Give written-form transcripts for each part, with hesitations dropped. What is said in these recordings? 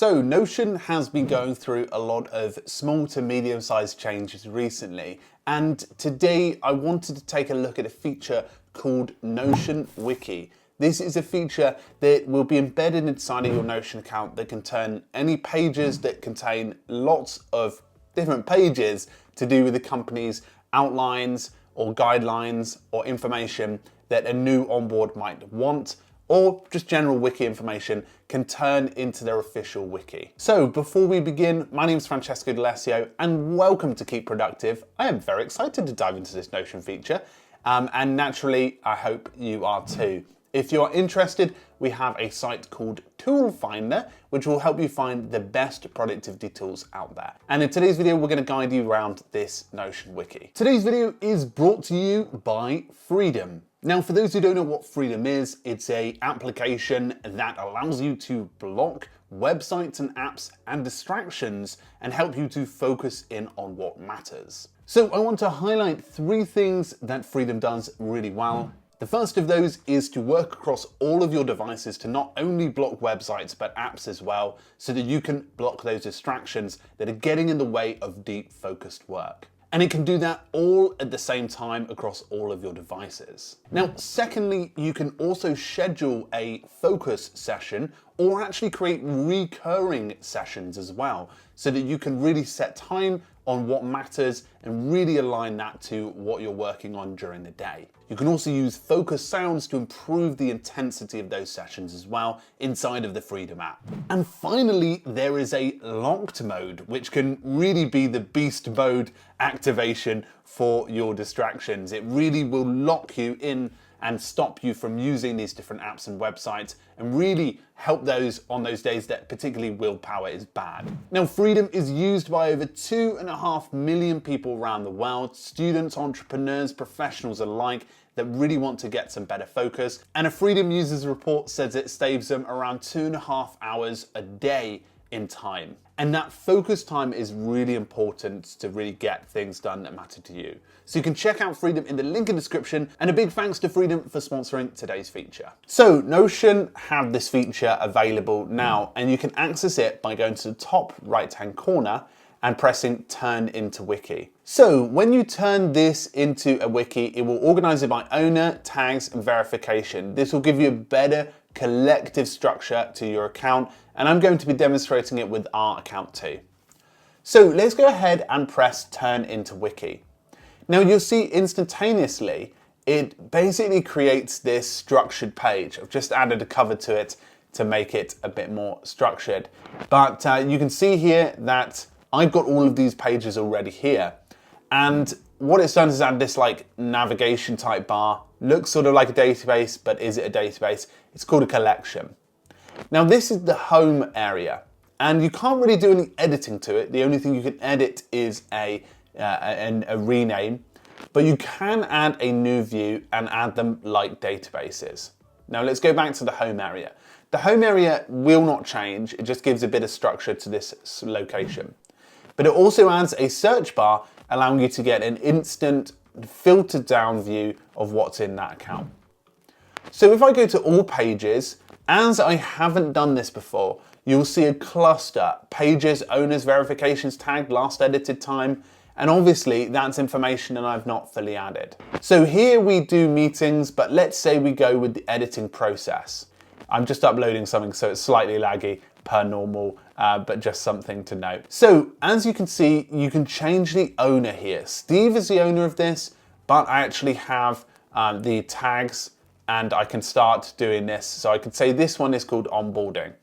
So Notion has been going through a lot of small to medium-sized changes recently, and today I wanted to take a look at a feature called Notion Wiki. This is a feature that will be embedded inside of your Notion account that can turn any pages that contain lots of different pages to do with the company's outlines or guidelines or information that a new onboard might want, or just general wiki information, can turn into their official wiki. So before we begin, my name is Francesco D'Alessio and welcome to Keep Productive. I am very excited to dive into this Notion feature, and naturally I hope you are too. If you are interested, we have a site called Toolfinder, which will help you find the best productivity tools out there. And in today's video, we're going to guide you around this Notion wiki. Today's video is brought to you by Freedom. Now, for those who don't know what Freedom is, it's an application that allows you to block websites and apps and distractions and help you to focus in on what matters. So I want to highlight 3 things that Freedom does really well. The first of those is to work across all of your devices to not only block websites but apps as well, so that you can block those distractions that are getting in the way of deep focused work. And it can do that all at the same time across all of your devices. Now, secondly, you can also schedule a focus session or actually create recurring sessions as well, so that you can really set time on what matters and really align that to what you're working on during the day. You can also use focus sounds to improve the intensity of those sessions as well inside of the Freedom app. And finally, there is a locked mode, which can really be the beast mode activation for your distractions. It really will lock you in and stop you from using these different apps and websites and really help those on those days that particularly willpower is bad. Now, Freedom is used by over 2.5 million people around the world, students, entrepreneurs, professionals alike, that really want to get some better focus. And a Freedom users report says it saves them around 2.5 hours a day in time. And that focus time is really important to really get things done that matter to you. So you can check out Freedom in the link in the description, and a big thanks to Freedom for sponsoring today's feature. So Notion have this feature available now, and you can access it by going to the top right-hand corner and pressing Turn into Wiki. So when you turn this into a wiki, it will organize it by owner, tags, and verification. This will give you a better collective structure to your account, and I'm going to be demonstrating it with our account too. So let's go ahead and press Turn into Wiki. Now you'll see instantaneously, it basically creates this structured page. I've just added a cover to it to make it a bit more structured. But you can see here that I've got all of these pages already here. And what it's done is add this like navigation type bar. Looks sort of like a database, but is it a database? It's called a collection. Now this is the home area, and you can't really do any editing to it. The only thing you can edit is a rename, but you can add a new view and add them like databases. Now let's go back to the home area. The home area will not change. It just gives a bit of structure to this location. But it also adds a search bar, allowing you to get an instant filtered down view of what's in that account. So if I go to all pages, as I haven't done this before, you'll see a cluster, pages, owners, verifications, tag, last edited time, and obviously that's information that I've not fully added. So here we do meetings, but let's say we go with the editing process. I'm just uploading something, so it's slightly laggy per normal, but just something to note. So as you can see, you can change the owner here. Steve is the owner of this, but I actually have the tags and I can start doing this. So I could say this one is called onboarding.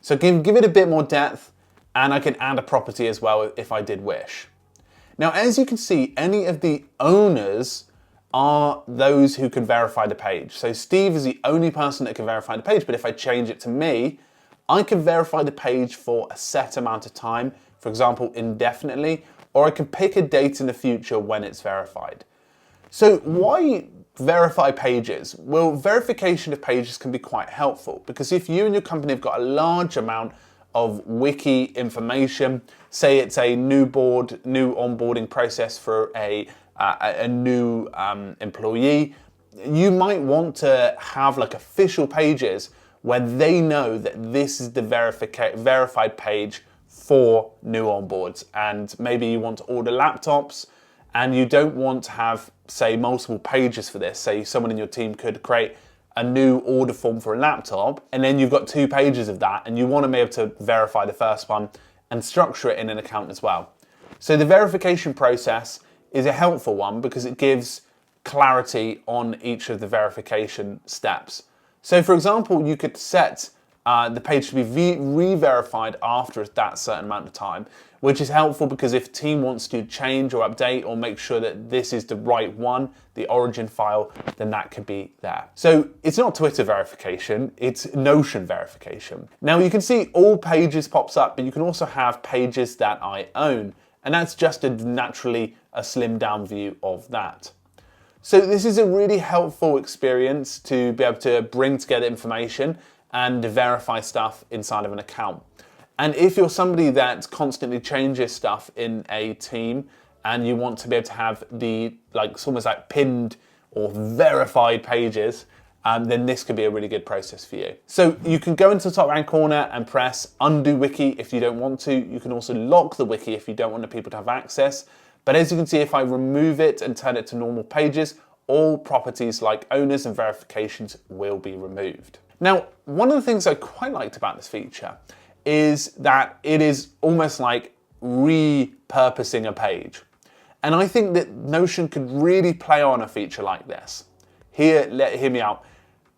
So give it a bit more depth, and I can add a property as well if I did wish. Now, as you can see, any of the owners are those who can verify the page. So Steve is the only person that can verify the page, but if I change it to me, I can verify the page for a set amount of time, for example, indefinitely, or I can pick a date in the future when it's verified. So why verify pages? Well, verification of pages can be quite helpful, because if you and your company have got a large amount of wiki information, say it's a new onboarding process for a new employee, you might want to have like official pages where they know that this is the verified page for new onboards. And maybe you want to order laptops and you don't want to have, say, multiple pages for this. Say someone in your team could create a new order form for a laptop, and then you've got 2 pages of that, and you want to be able to verify the first one and structure it in an account as well. So the verification process is a helpful one because it gives clarity on each of the verification steps. So for example, you could set the page to be re-verified after that certain amount of time, which is helpful because if team wants to change or update or make sure that this is the right one, the origin file, then that could be there. So it's not Twitter verification, it's Notion verification. Now you can see all pages pops up, but you can also have pages that I own, and that's just naturally a slimmed down view of that. So this is a really helpful experience to be able to bring together information and verify stuff inside of an account. And if you're somebody that constantly changes stuff in a team and you want to be able to have the it's almost like pinned or verified pages, then this could be a really good process for you. So you can go into the top right corner and press undo wiki if you don't want to. You can also lock the wiki if you don't want the people to have access. But as you can see, if I remove it and turn it to normal pages, all properties like owners and verifications will be removed. Now, one of the things I quite liked about this feature is that it is almost like repurposing a page. And I think that Notion could really play on a feature like this. Hear me out.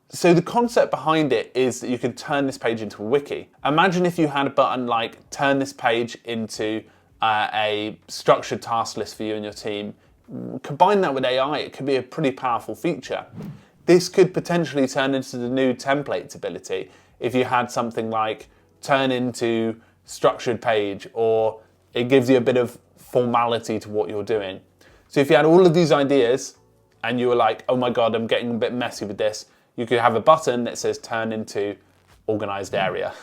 So the concept behind it is that you can turn this page into a wiki. Imagine if you had a button like turn this page into a structured task list for you and your team. Combine that with AI, it could be a pretty powerful feature. This could potentially turn into the new templates ability if you had something like turn into structured page, or it gives you a bit of formality to what you're doing. So if you had all of these ideas and you were like, oh my God, I'm getting a bit messy with this, you could have a button that says turn into organized area.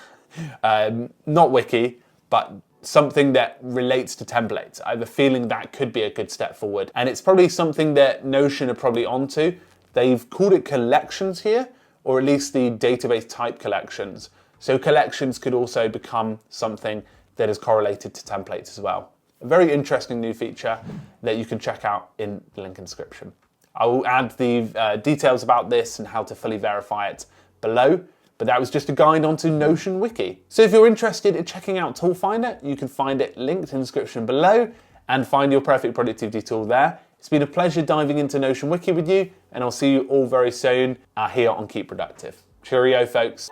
Not wiki, but something that relates to templates. I have a feeling that could be a good step forward. And it's probably something that Notion are probably onto. They've called it collections here, or at least the database type collections. So collections could also become something that is correlated to templates as well. A very interesting new feature that you can check out in the link in the description. I will add the details about this and how to fully verify it below, but that was just a guide onto Notion Wiki. So if you're interested in checking out Toolfinder, you can find it linked in the description below and find your perfect productivity tool there. It's been a pleasure diving into Notion Wiki with you, and I'll see you all very soon here on Keep Productive. Cheerio, folks.